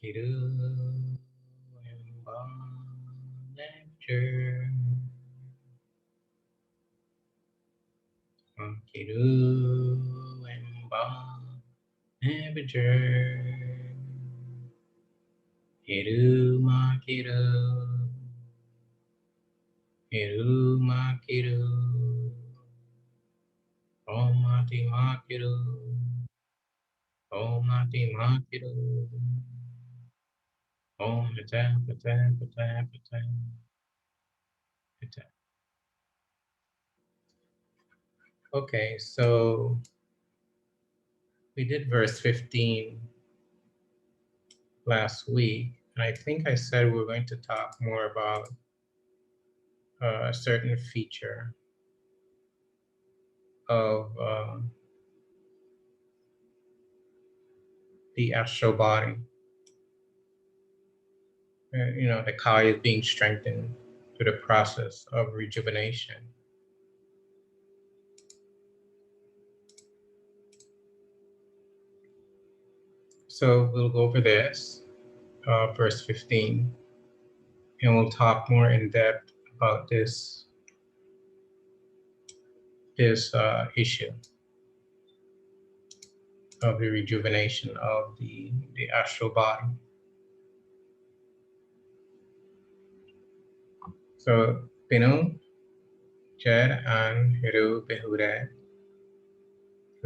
Heru Behudet. Heru Behudet. Heru Makiru. Heru Makiru. Om Mati Makiru. Om Mati Makiru. Om Pata Pata Pata Pata Pata. Okay, so we did verse 15 last week, and I think I said we were going to talk more about a certain feature of the astral body. The Kai is being strengthened through the process of rejuvenation. So we'll go over this, verse 15, and we'll talk more in depth about this issue of the rejuvenation of the astral body. So, Pinu, Jed, and Heru Behudet,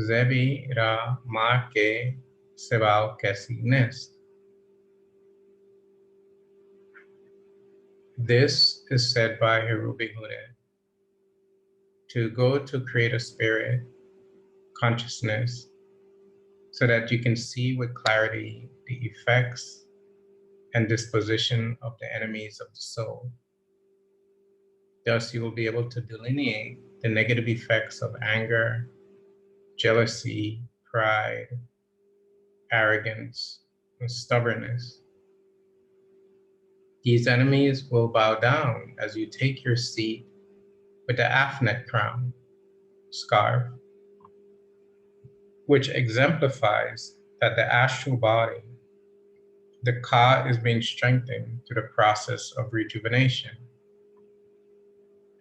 Zebi Ra Ma Ke Sebao Kesi Nest. This is said by Heru Behudet to go to create a spirit, consciousness, so that you can see with clarity the effects and disposition of the enemies of the soul. Thus, you will be able to delineate the negative effects of anger, jealousy, pride, arrogance, and stubbornness. These enemies will bow down as you take your seat with the Afnet crown, scarf, which exemplifies that the astral body, the Ka, is being strengthened through the process of rejuvenation,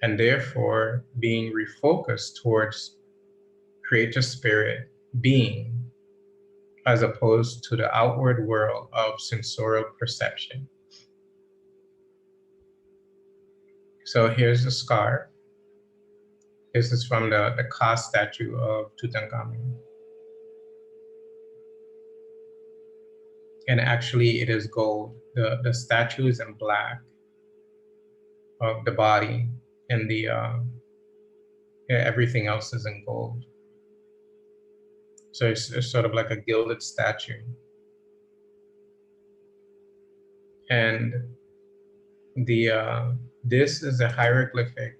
and therefore being refocused towards creator spirit being, as opposed to the outward world of sensorial perception. So here's the scarf. This is from the Ka statue of Tutankhamun. And actually it is gold. The statue is in black of the body, and everything else is in gold. So it's sort of like a gilded statue. And this is a hieroglyphic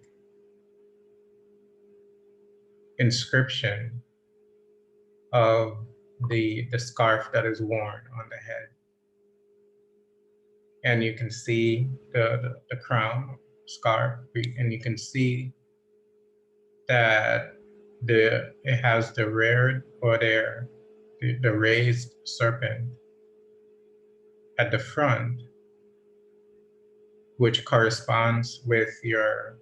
inscription of the scarf that is worn on the head. And you can see the crown scarf, and you can see that it has the reared or the raised serpent at the front, which corresponds with your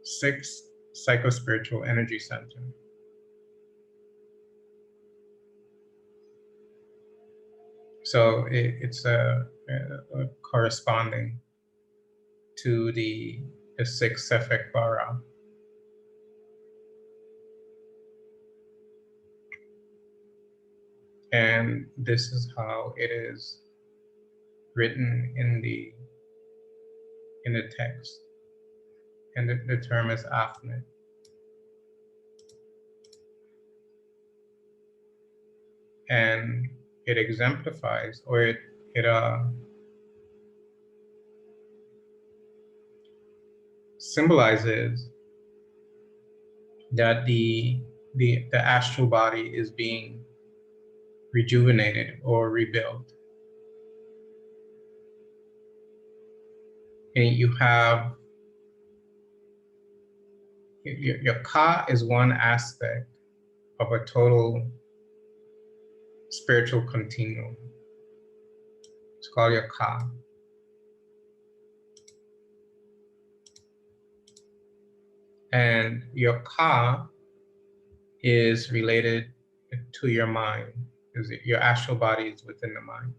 sixth psychospiritual energy center. So it's a corresponding to the sixth Sefek Bara. And this is how it is written in the text. And the term is Afnet. And it exemplifies, or it symbolizes that the astral body is being rejuvenated or rebuilt. And you have your Ka is one aspect of a total spiritual continuum. It's called your Ka. And your Ka is related to your mind. Your astral body is within the mind.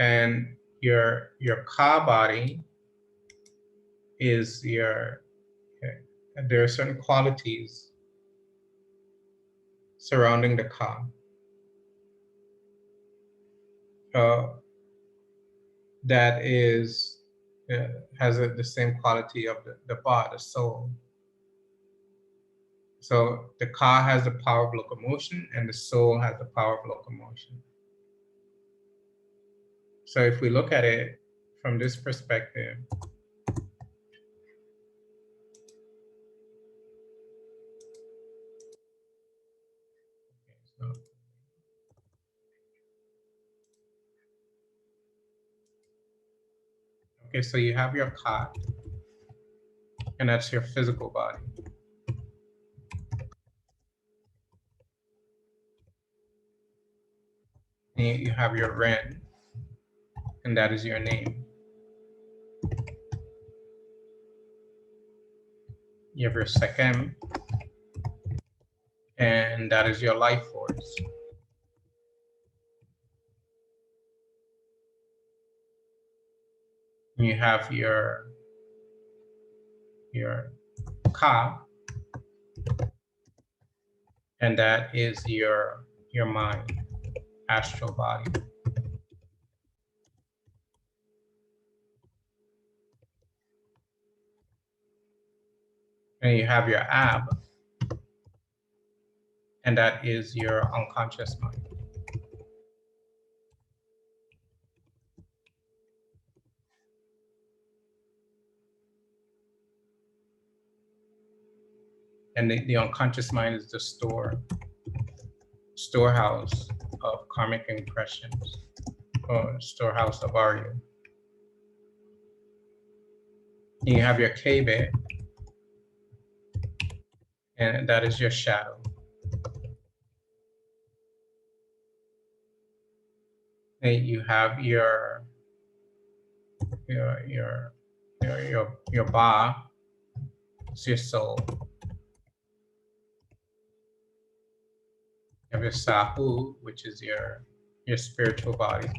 And your Ka body is there are certain qualities surrounding the Ka. That is has the same quality of the Ba, the soul. So the Ka has the power of locomotion and the soul has the power of locomotion. So if we look at it from this perspective, so you have your Ka, and that's your physical body. And you have your Ren, and that is your name. You have your Sekem, and that is your life force. And you have your Ka, and that is your mind, astral body. And you have your Ab, and that is your unconscious mind. And the unconscious mind is the storehouse of karmic impressions, or storehouse of Arya. You have your Kebe, and that is your shadow. And you have your Ba, it's your soul. You have your Sahu, which is your spiritual body.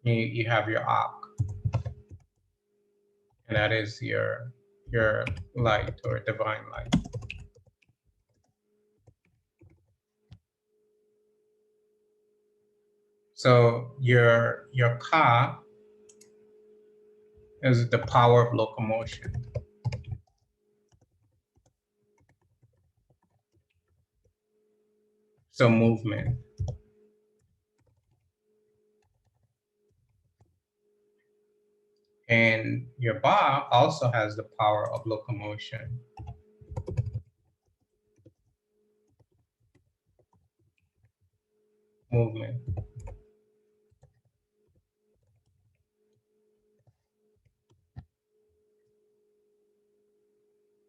You have your Ak, and that is your light, or divine light. So your Ka is the power of locomotion. So movement. And your Ba also has the power of locomotion. Movement.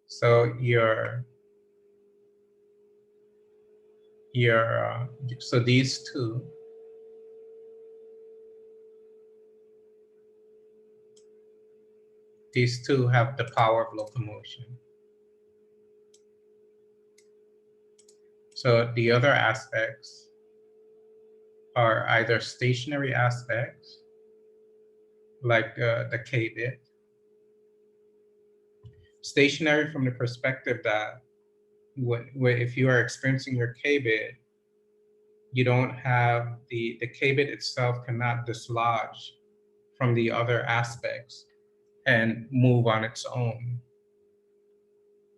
So so these two have the power of locomotion. So the other aspects are either stationary aspects, like the K-bit. Stationary from the perspective that if you are experiencing your K-bit, you don't have the K-bit itself cannot dislodge from the other aspects and move on its own.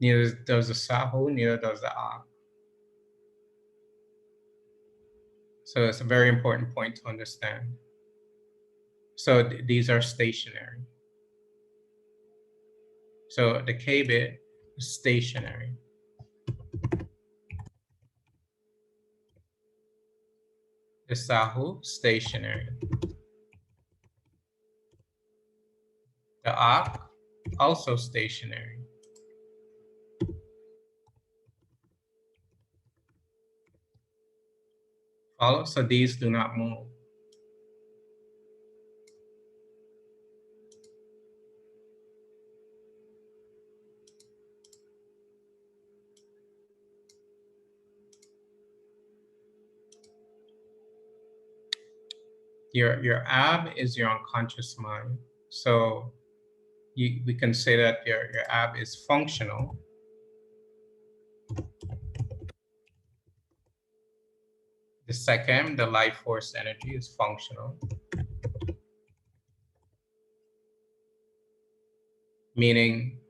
Neither does the Sahu, neither does the Ak. So it's a very important point to understand. So these are stationary. So the K-bit is stationary. The Sahu, stationary. The Ak, also stationary. Follow? So these do not move. Your ab is your unconscious mind. So we can say that your ab is functional. The second, the life force energy, is functional, meaning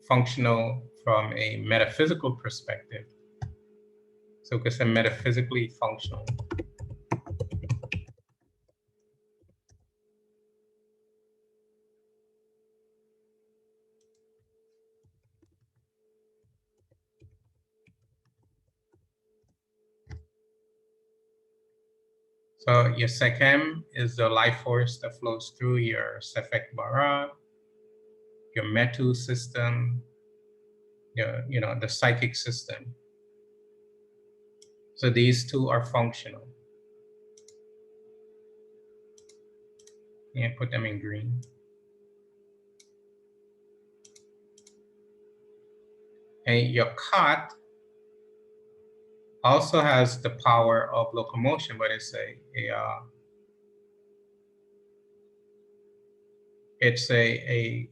functional from a metaphysical perspective. So it's a metaphysically functional. So your Sekhem is the life force that flows through your Sefek Bara, your Metu system, the psychic system. So these two are functional. And put them in green. And your Khat also has the power of locomotion, but it's a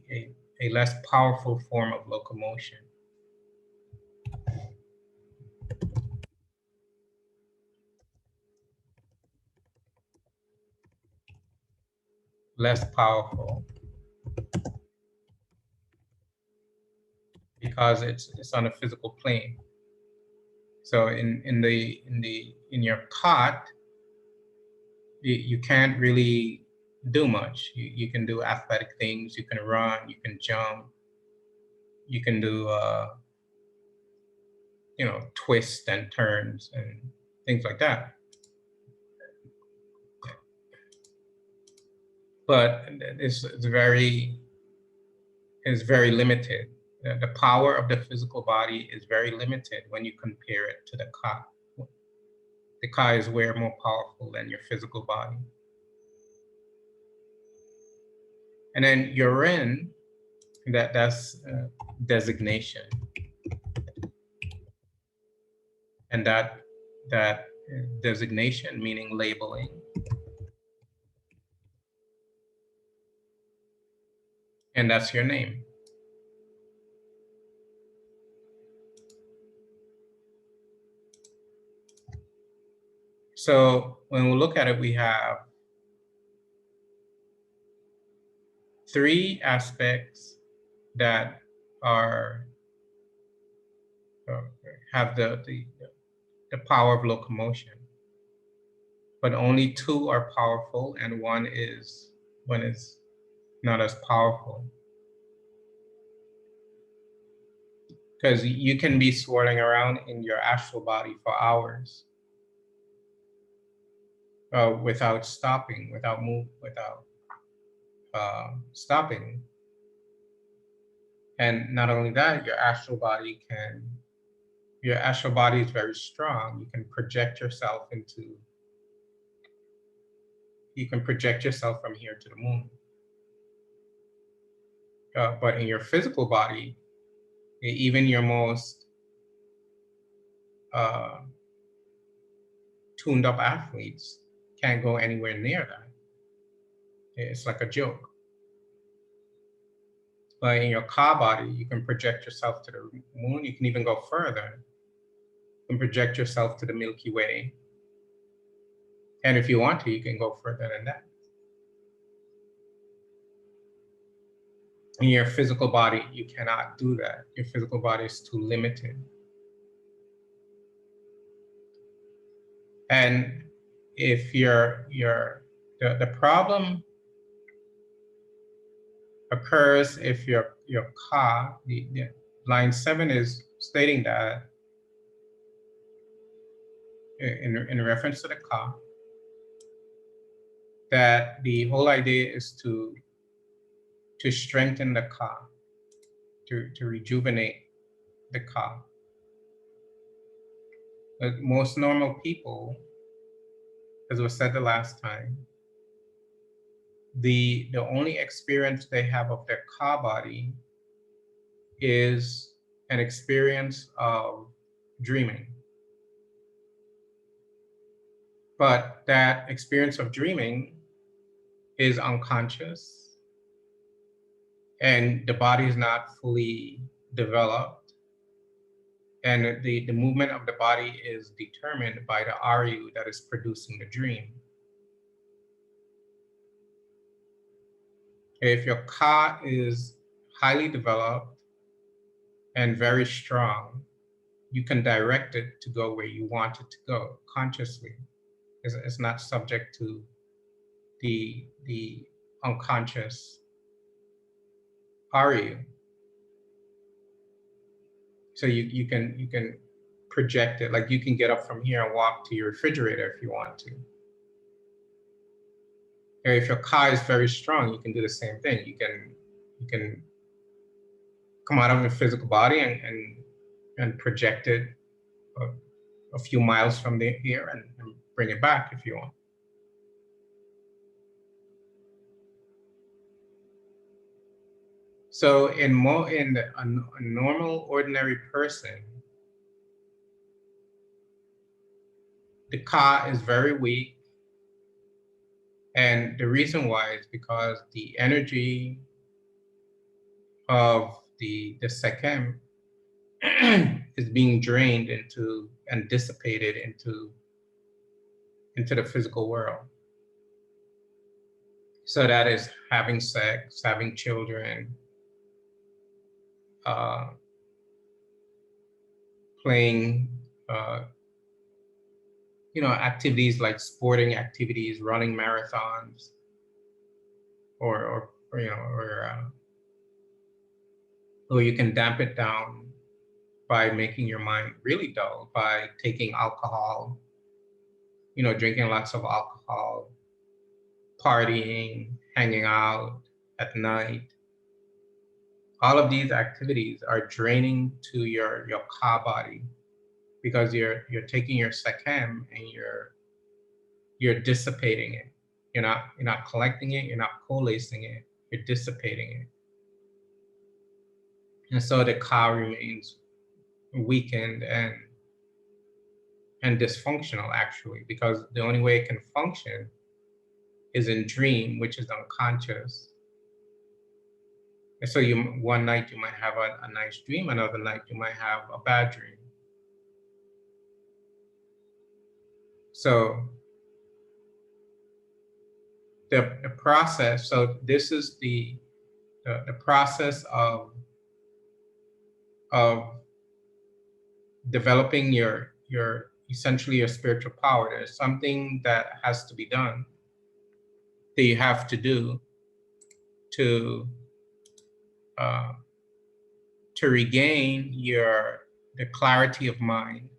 less powerful form of locomotion. Less powerful because it's on a physical plane. So in your Khat, you can't really do much. You can do athletic things. You can run. You can jump. You can do twists and turns and things like that. But it's very limited. The power of the physical body is very limited when you compare it to the Ka. The Ka is way more powerful than your physical body. And then your Ren, that's designation. And that designation, meaning labeling, and that's your name. So when we look at it, we have three aspects that are have the power of locomotion, but only two are powerful, and one is not as powerful. Because you can be swirling around in your astral body for hours without stopping, without stopping. And not only that, your astral body is very strong. You can project yourself from here to the moon. But in your physical body, even your most tuned up athletes can't go anywhere near that. It's like a joke. But in your Ka body, you can project yourself to the moon. You can even go further. You can project yourself to the Milky Way. And if you want to, you can go further than that. In your physical body, you cannot do that. Your physical body is too limited. And if the problem occurs if your Ka, the line 7 is stating that in reference to the Ka, that the whole idea is to strengthen the Ka, to rejuvenate the Ka. But most normal people as was said the last time, the only experience they have of their Ka body is an experience of dreaming. But that experience of dreaming is unconscious, and the body is not fully developed, and the movement of the body is determined by the Aryu that is producing the dream. If your Ka is highly developed and very strong, you can direct it to go where you want it to go consciously. It's not subject to the unconscious Aryu. So you can project it, like you can get up from here and walk to your refrigerator if you want to. And if your Ka is very strong, you can do the same thing. You can come out of your physical body and project it a few miles from here and bring it back if you want. So a normal, ordinary person, the Ka is very weak. And the reason why is because the energy of the Sekhem is being drained into and dissipated into the physical world. So that is having sex, having children, playing, activities like sporting activities, running marathons, or you can damp it down by making your mind really dull by taking alcohol, drinking lots of alcohol, partying, hanging out at night. All of these activities are draining to your Ka body because you're taking your Sekhem and you're dissipating it. You're not collecting it, you're not coalescing it, you're dissipating it. And so the Ka remains weakened and dysfunctional, actually, because the only way it can function is in dream, which is unconscious. And so one night you might have a nice dream, another night you might have a bad dream. So the process, so this is the process of developing your essentially your spiritual power. There's something that has to be done, that you have to do to regain the clarity of mind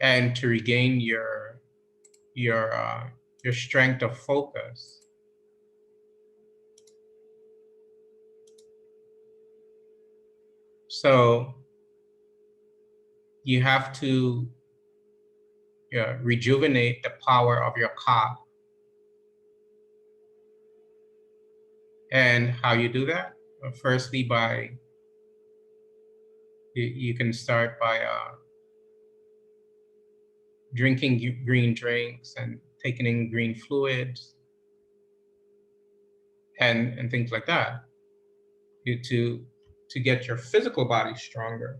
and to regain your strength of focus. So you have to rejuvenate the power of your Ka. And how you do that? Firstly, you can start by drinking green drinks and taking in green fluids and things like that, to get your physical body stronger.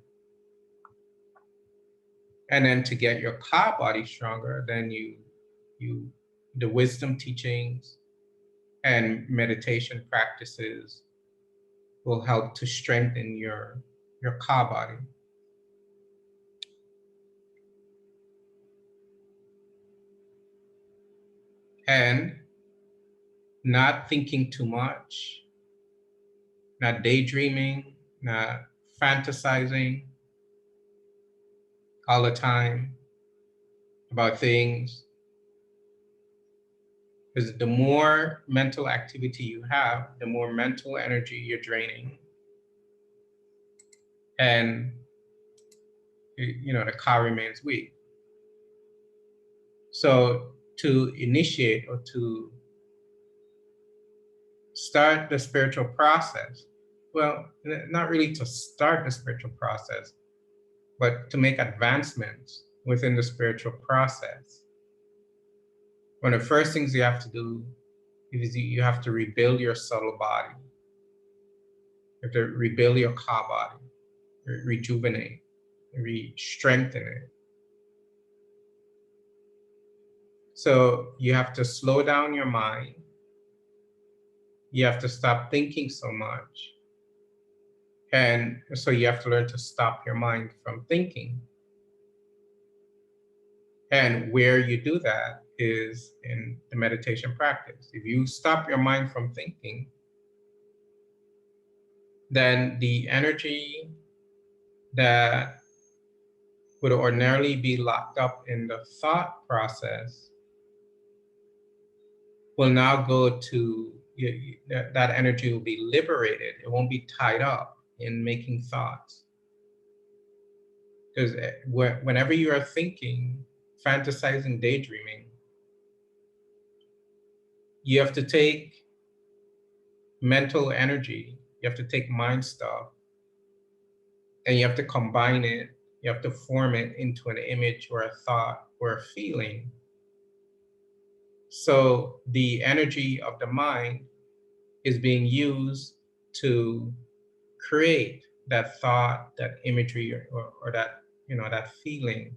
And then to get your Ka body stronger, then the wisdom teachings and meditation practices will help to strengthen your Ka body. And not thinking too much, not daydreaming, not fantasizing all the time about things. Because the more mental activity you have, the more mental energy you're draining. And the Ka remains weak. So to initiate or to start the spiritual process, well, not really to start the spiritual process, but to make advancements within the spiritual process, one of the first things you have to do is you have to rebuild your subtle body. You have to rebuild your car body, rejuvenate, strengthen it. So you have to slow down your mind. You have to stop thinking so much. And so you have to learn to stop your mind from thinking. And where you do that is in the meditation practice. If you stop your mind from thinking, then the energy that would ordinarily be locked up in the thought process will now go to, that energy will be liberated. It won't be tied up in making thoughts. Because whenever you are thinking, fantasizing, daydreaming, you have to take mental energy, you have to take mind stuff, and you have to combine it, you have to form it into an image or a thought or a feeling. So the energy of the mind is being used to create that thought, that imagery, or that, that feeling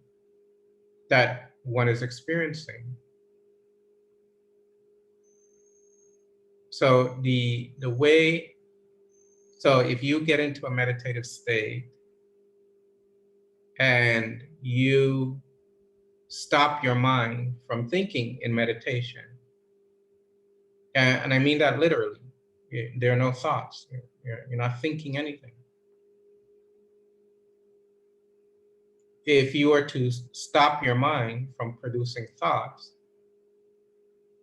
that one is experiencing. So so if you get into a meditative state and you stop your mind from thinking in meditation, and I mean that literally, there are no thoughts, you're not thinking anything. If you were to stop your mind from producing thoughts,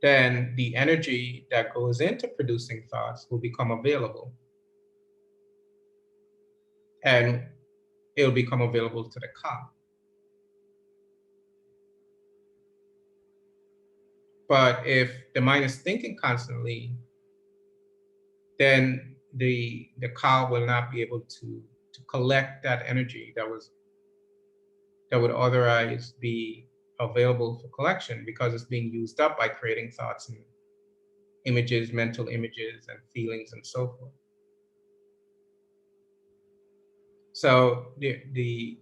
then the energy that goes into producing thoughts will become available. And it'll become available to the ka. But if the mind is thinking constantly, then the ka will not be able to collect that energy that would otherwise be available for collection, because it's being used up by creating thoughts and images, mental images and feelings and so forth. So the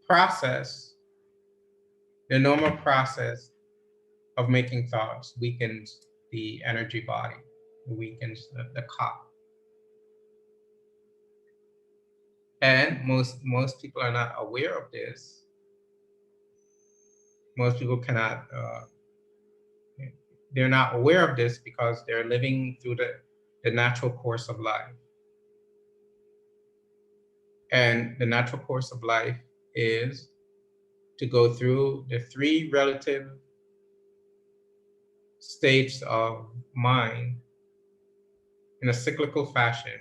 process, the normal process of making thoughts weakens the energy body, weakens the ka. And most people are not aware of this. Most people cannot, they're not aware of this because they're living through the natural course of life. And the natural course of life is to go through the three relative states of mind in a cyclical fashion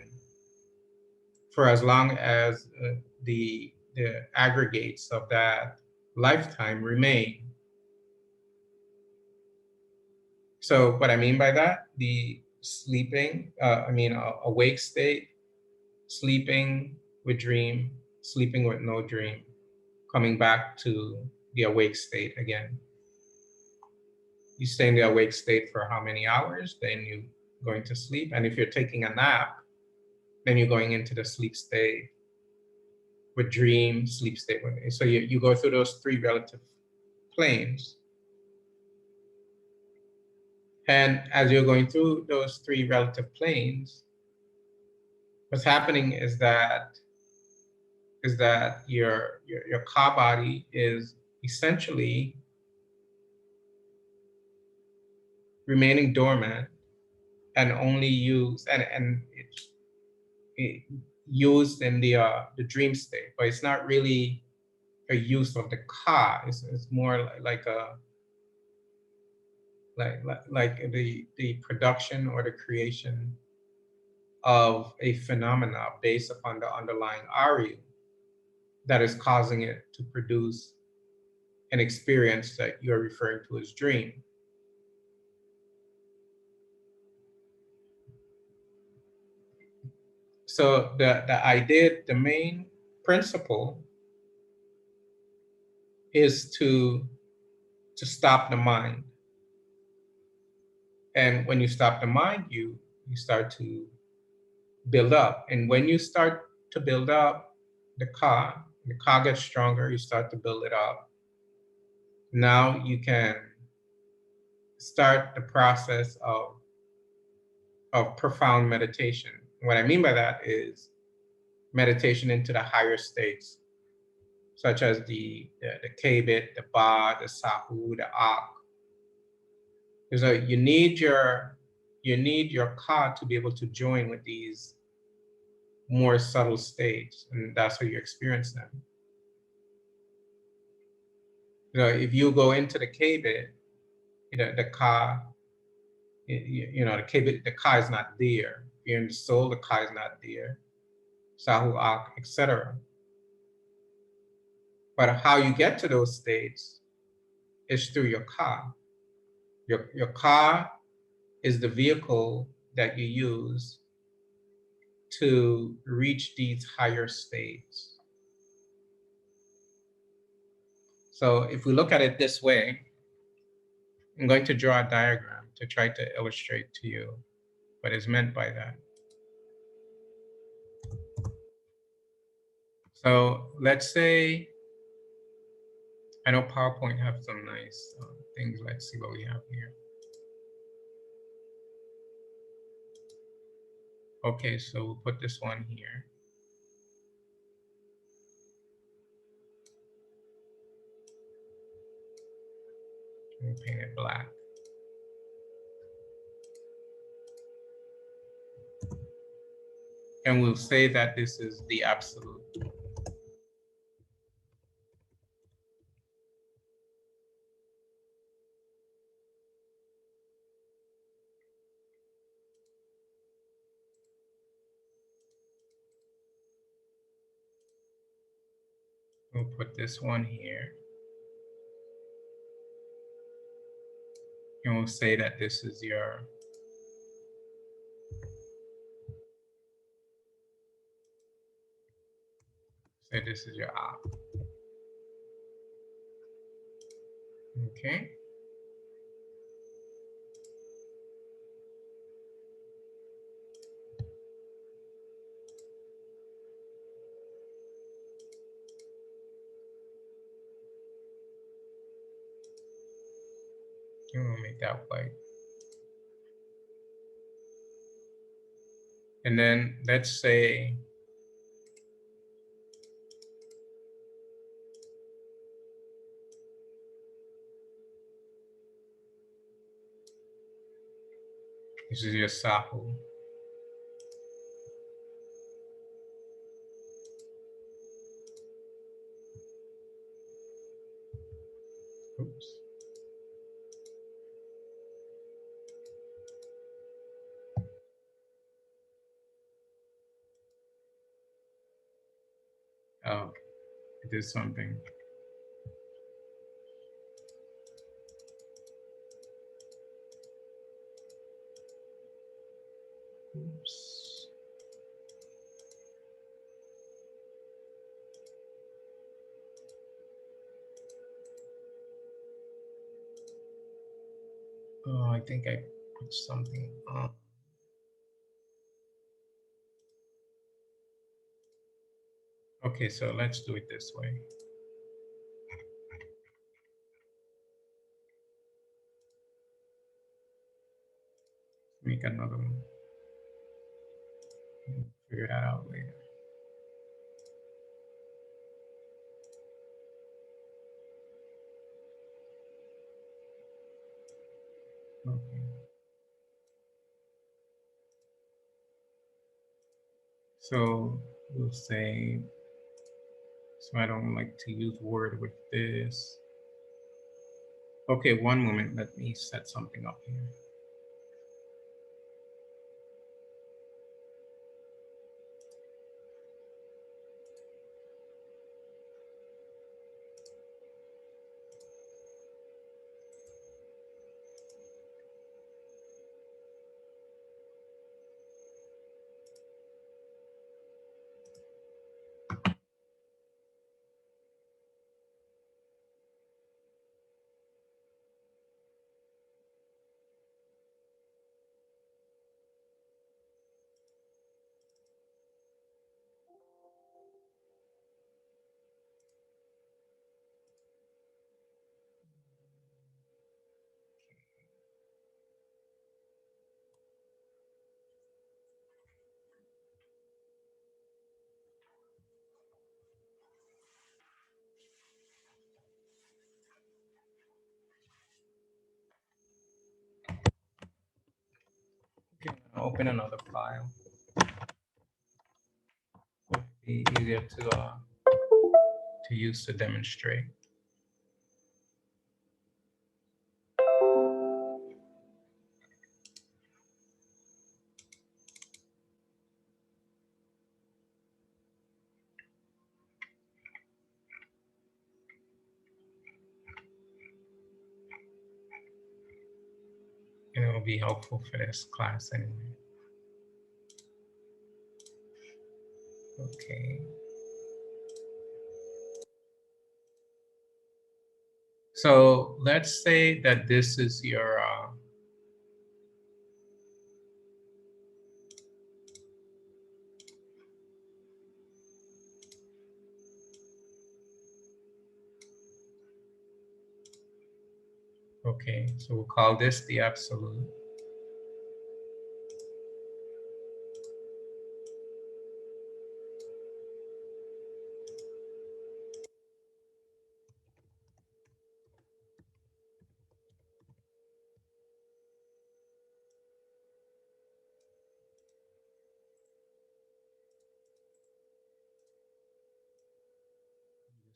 for as long as the aggregates of that lifetime remain. So what I mean by that, the sleeping, awake state, sleeping with dream, sleeping with no dream, coming back to the awake state again. You stay in the awake state for how many hours, then you going to sleep. And if you're taking a nap, then you're going into the sleep state with dream, sleep state. So you go through those three relative planes. And as you're going through those three relative planes, what's happening is that your ka body is essentially remaining dormant and only used and it used in the dream state, but it's not really a use of the ka. It's more like a like the production or the creation of a phenomena based upon the underlying Aryu that is causing it to produce an experience that you're referring to as dream. So the idea, the main principle is to stop the mind. And when you stop the mind, you start to build up. And when you start to build up the ka gets stronger, you start to build it up. Now you can start the process of profound meditation. What I mean by that is meditation into the higher states, such as the Kbit, the Ba, the Sahu, the Ak. So you need your ka to be able to join with these more subtle states, and that's how you experience them. So if you go into the Kbit, the ka, the Kbit, the ka is not there. If you're in the soul, the ka is not there. Sahu, Ak, etc. But how you get to those states is through your ka. Your ka is the vehicle that you use to reach these higher states. So if we look at it this way, I'm going to draw a diagram to try to illustrate to you what is meant by that. So let's say, I know PowerPoint have some nice things. Let's see what we have here. Okay, so we'll put this one here. We'll paint it black. And we'll say that this is the absolute. We'll put this one here. And we'll say that this is your op. Okay. And we'll make that white. And then let's say this is your Sahu. Oops. Oh, it did something. Oops. Oh, I think I put something on. Okay, so let's do it this way. Make another one. Figure that out later. Okay. So we'll say, so I don't like to use word with this. Okay, one moment, let me set something up here. open another file. It'll be easier to use to demonstrate. And it will be helpful for this class anyway. Okay. So let's say that this is your okay, so we'll call this the absolute.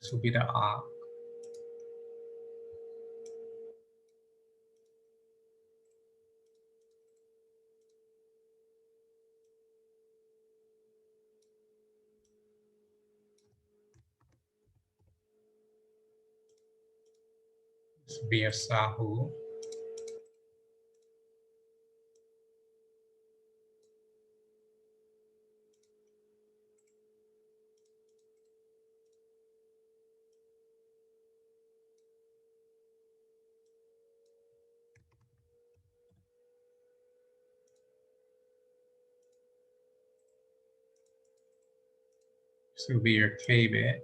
This will be the arc. This will be a sahu. This will be your K bit.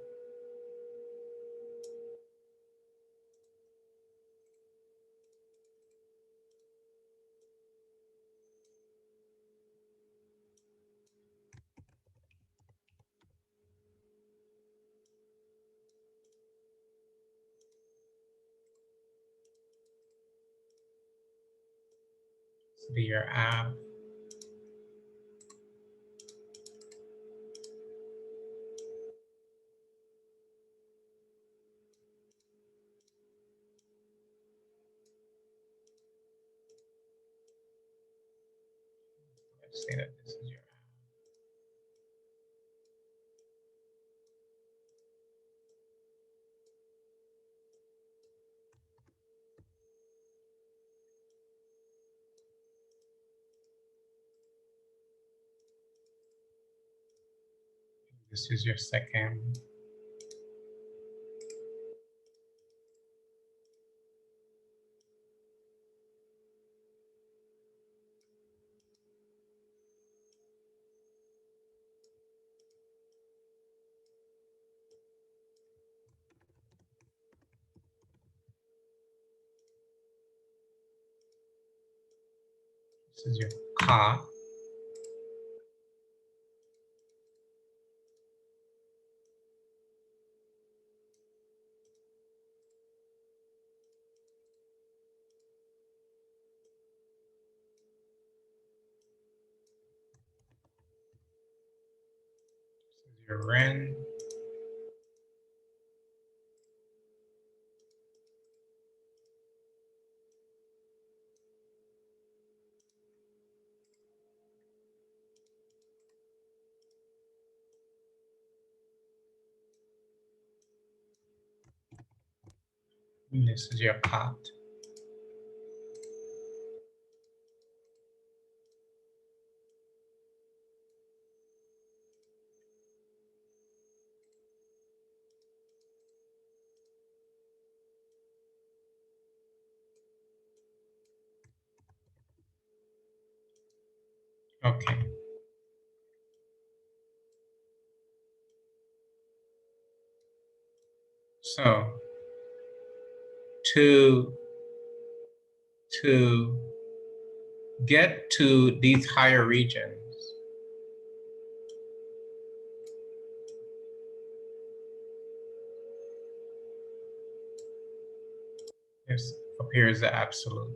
This will be your ab. Let's say that this is your ab. This is your second. This is your ka. This is your ren. And this is your pat. Okay. So to get to these higher regions, this appears the absolute.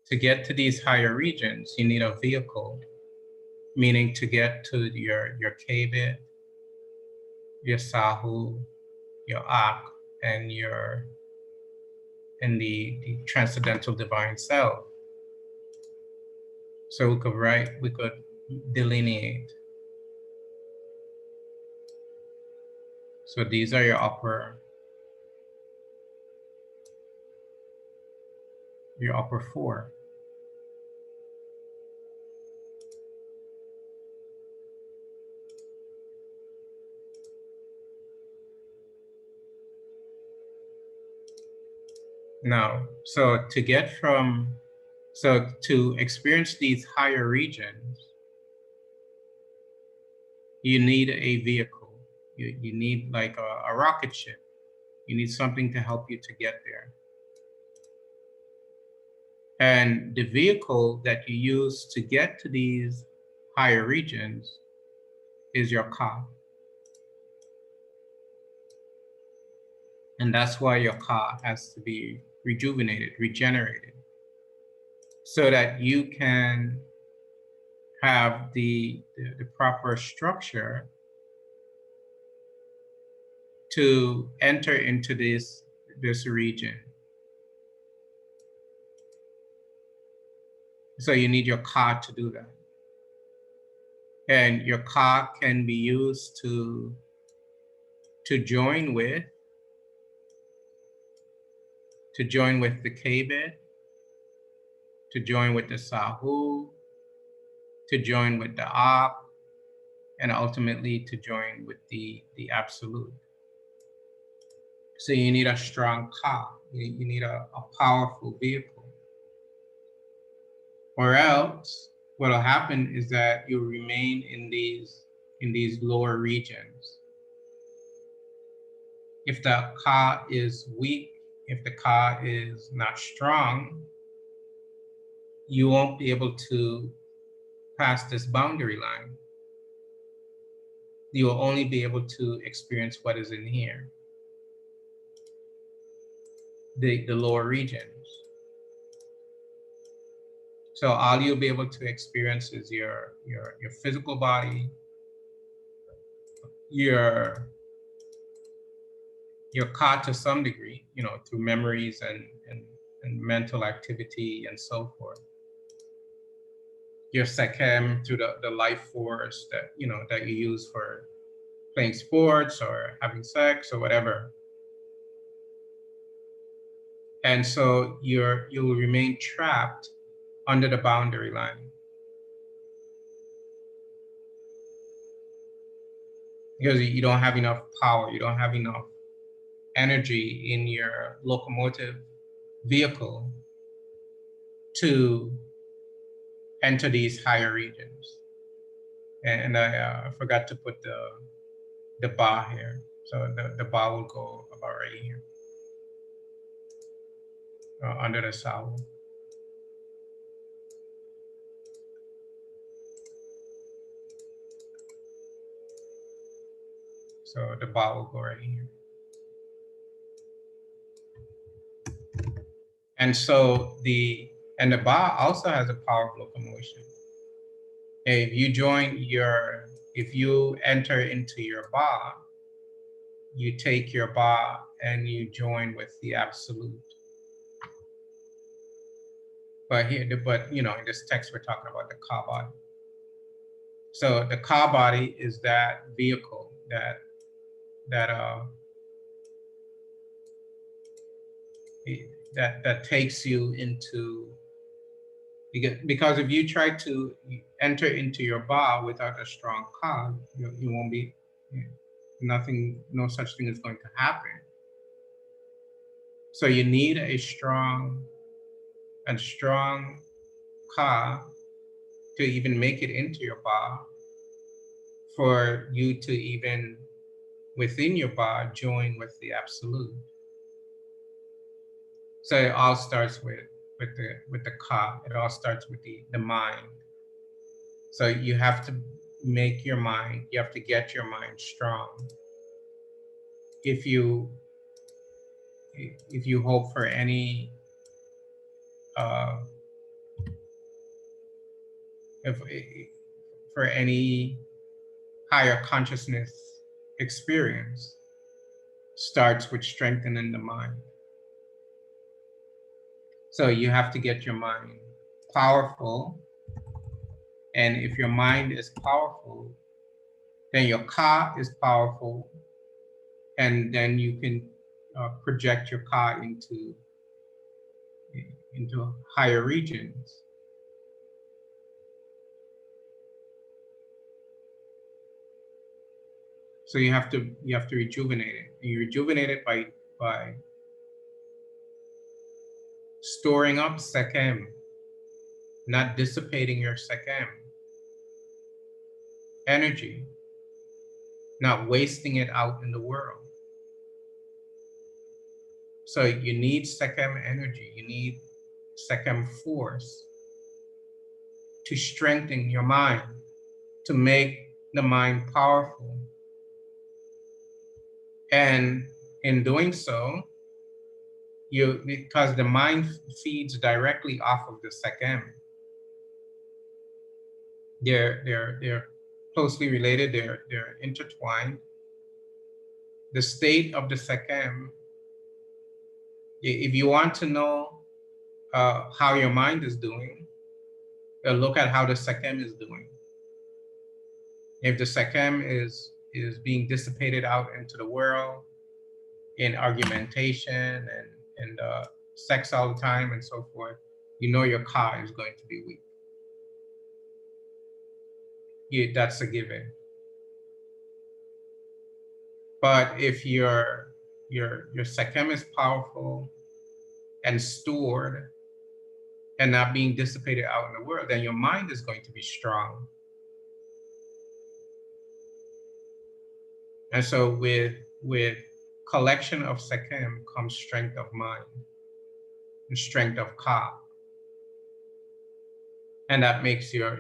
To get to these higher regions, you need a vehicle, meaning to get to your Kebet, your Sahu, your Ak, and the transcendental divine self. So we could delineate. So these are your upper four. Now, so to experience these higher regions, you need a vehicle. You need like a rocket ship. You need something to help you to get there. And the vehicle that you use to get to these higher regions is your ka. And that's why your ka has to be rejuvenated, regenerated, so that you can have the proper structure to enter into this region. So you need your ka to do that. And your ka can be used to join with the Kebet, to join with the Sahu, to join with the Ab, and ultimately to join with the Absolute. So you need a strong ka. You need a powerful vehicle. Or else what will happen is that you remain in these lower regions. If the ka is weak, if the ka is not strong, you won't be able to pass this boundary line. You will only be able to experience what is in here, the lower regions. So all you'll be able to experience is your physical body, your ka to some degree, through memories and mental activity and so forth. Your sekem through the life force that that you use for playing sports or having sex or whatever. And so you'll remain trapped under the boundary line. Because you don't have enough power, you don't have enough energy in your locomotive vehicle to enter these higher regions. And I forgot to put the ba here. So the ba will go about right here, under the saw. So the ba will go right here. And so the ba also has a power of locomotion. If you enter into your ba, you take your ba and you join with the absolute. But in this text we're talking about the ka body. So the ka body is that vehicle that takes you into, because if you try to enter into your ba without a strong ka, you won't be, no such thing is going to happen. So you need a strong ka to even make it into your ba, for you to even within your ba join with the absolute. So it all starts with the ka. It all starts with the mind. So you have to make your mind, you have to get your mind strong. If you hope for any if for any higher consciousness experience starts with strengthening the mind. So you have to get your mind powerful. And if your mind is powerful, then your ka is powerful. And then you can project your ka into higher regions. So you have to rejuvenate it. And you rejuvenate it by storing up sekem, not dissipating your sekem energy, not wasting it out in the world. So you need sekem energy, you need sekem force to strengthen your mind, to make the mind powerful. And in doing so, because the mind feeds directly off of the sekem, they're closely related, they're intertwined. The state of the sekem, if you want to know how your mind is doing, look at how the sekem is doing. If the sekem is being dissipated out into the world in argumentation and sex all the time and so forth, you know your ka is going to be weak. That's a given. But if your sekem is powerful and stored and not being dissipated out in the world, then your mind is going to be strong. And so with collection of sekem comes strength of mind and strength of ka. And that makes your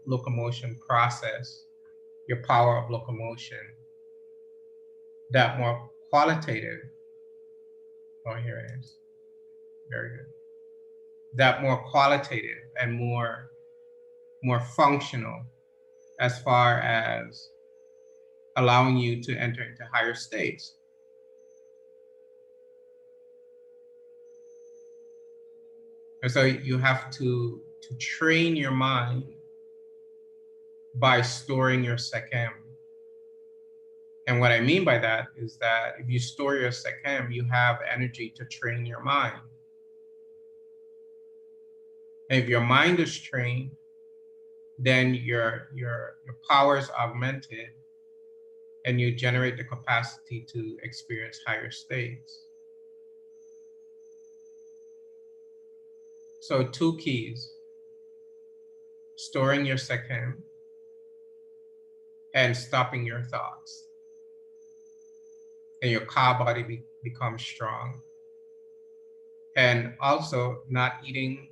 locomotion process, your power of locomotion, that more qualitative. Oh, here it is. Very good. That more qualitative and more functional as far as allowing you to enter into higher states. And so you have to train your mind by storing your sekem. And what I mean by that is that if you store your sekem, you have energy to train your mind. And if your mind is trained, then your power is augmented and you generate the capacity to experience higher states. So 2 keys: storing your sekem and stopping your thoughts. And your ka body becomes strong. And also not eating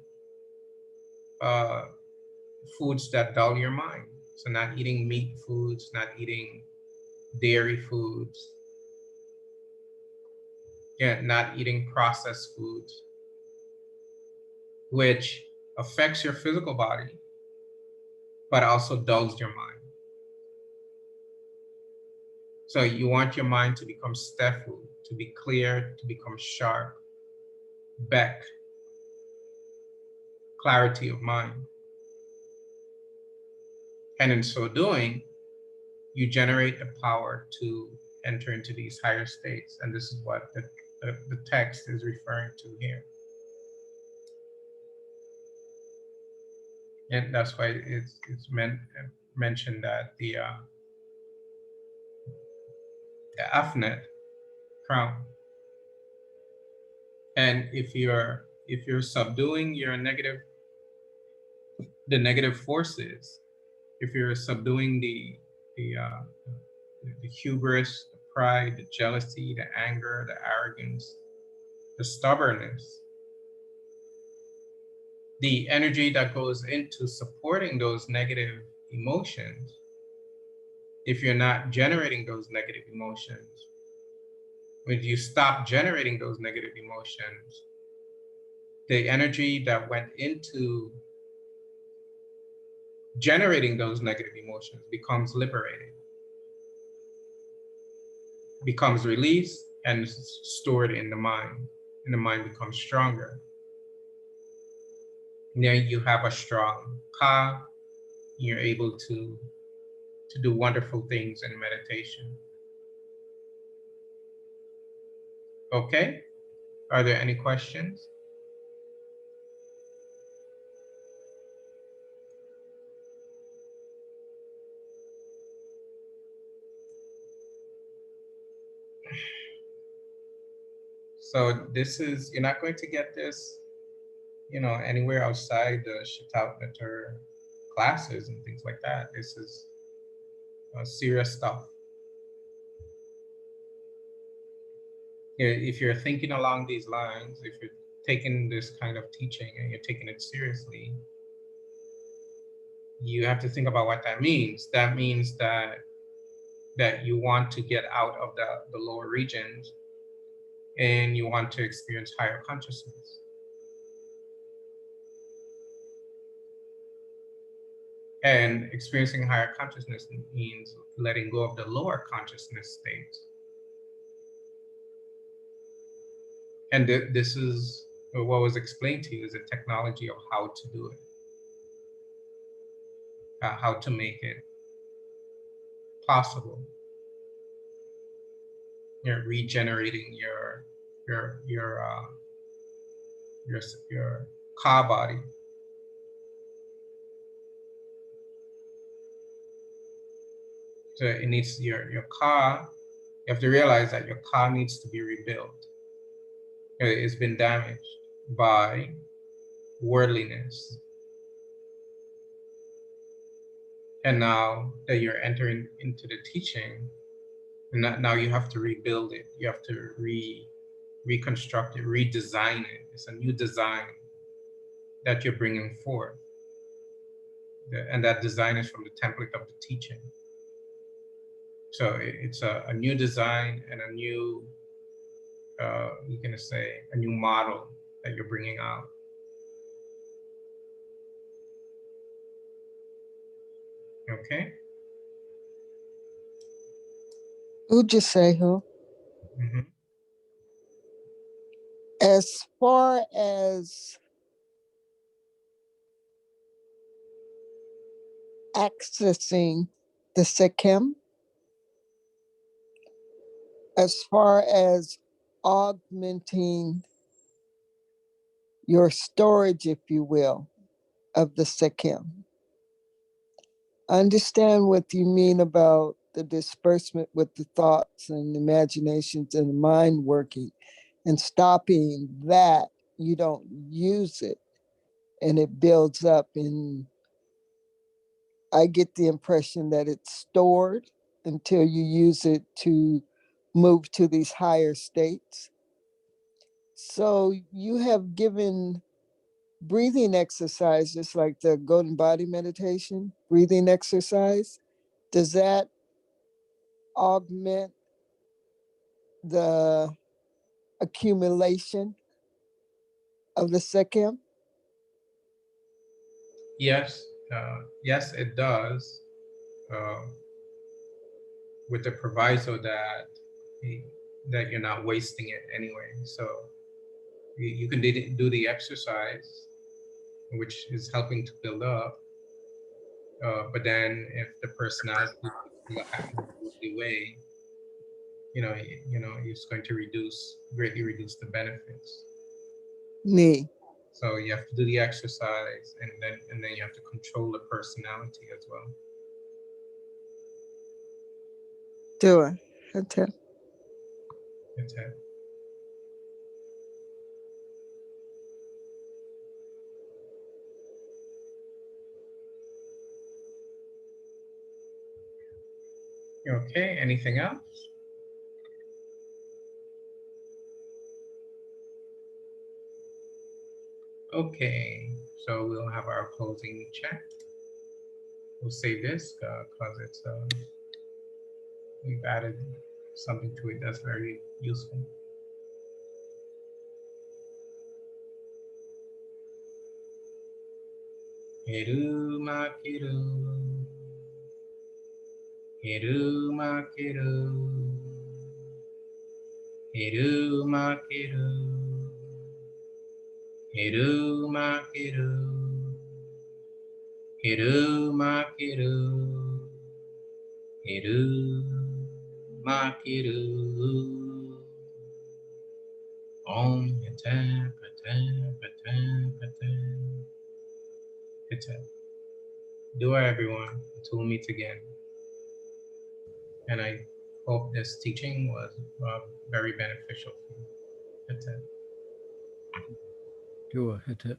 foods that dull your mind. So not eating meat foods, not eating dairy foods, not eating processed foods, which affects your physical body, but also dulls your mind. So you want your mind to become stefu, to be clear, to become sharp, Beck, clarity of mind. And in so doing, you generate the power to enter into these higher states. And this is what the text is referring to here. And that's why it's mentioned that the Afnet crown. And if you're subduing your negative forces, if you're subduing the hubris, the pride, the jealousy, the anger, the arrogance, the stubbornness, the energy that goes into supporting those negative emotions, if you're not generating those negative emotions, when you stop generating those negative emotions, the energy that went into generating those negative emotions becomes liberated, becomes released and stored in the mind, and the mind becomes stronger. And then you have a strong ka, you're able to do wonderful things in meditation. Okay, are there any questions? So this is, you're not going to get this, anywhere outside the Shatautnatar classes and things like that. This is serious stuff. If you're thinking along these lines, if you're taking this kind of teaching and you're taking it seriously, you have to think about what that means. That means that you want to get out of the lower regions and you want to experience higher consciousness. And experiencing higher consciousness means letting go of the lower consciousness states. And this is what was explained to you, is a technology of how to do it, how to make it possible. You're regenerating your ka body. So it needs your ka. You have to realize that your ka needs to be rebuilt. It's been damaged by worldliness. And now that you're entering into the teaching, now you have to rebuild it. You have to reconstruct it, redesign it. It's a new design that you're bringing forth. And that design is from the template of the teaching. So it's a new design and a new, you're going to say, a new model that you're bringing out. Okay? Ujasehu, Mm-hmm. as far as accessing the Sikkim, as far as augmenting your storage, if you will, of the Sikkim. I understand what you mean about the disbursement with the thoughts and imaginations and the mind working, and stopping that, you don't use it and it builds up. And I get the impression that it's stored until you use it to move to these higher states. So you have given breathing exercises like the golden body meditation, breathing exercise. Does that augment the accumulation of the Sikkim? Yes, yes, it does. With the proviso that you're not wasting it anyway. So you can do the exercise, which is helping to build up. But then if the personality will act in a worldly way, it's going to greatly reduce the benefits. Me. So you have to do the exercise, and then you have to control the personality as well. Do it. Okay. That's it. Okay, anything else? Okay, so we'll have our closing chat. We'll save this because it's we've added something to it that's very useful. Heru Makiru. Heru Makiru. Heru Makiru. Heru Makiru. Heru Makiru. Heru Makiru. Om Hitam Patam Patam Patam Hitam. Dua everyone until we meet again. And I hope this teaching was very beneficial for you. Hitam. Dua, hit it.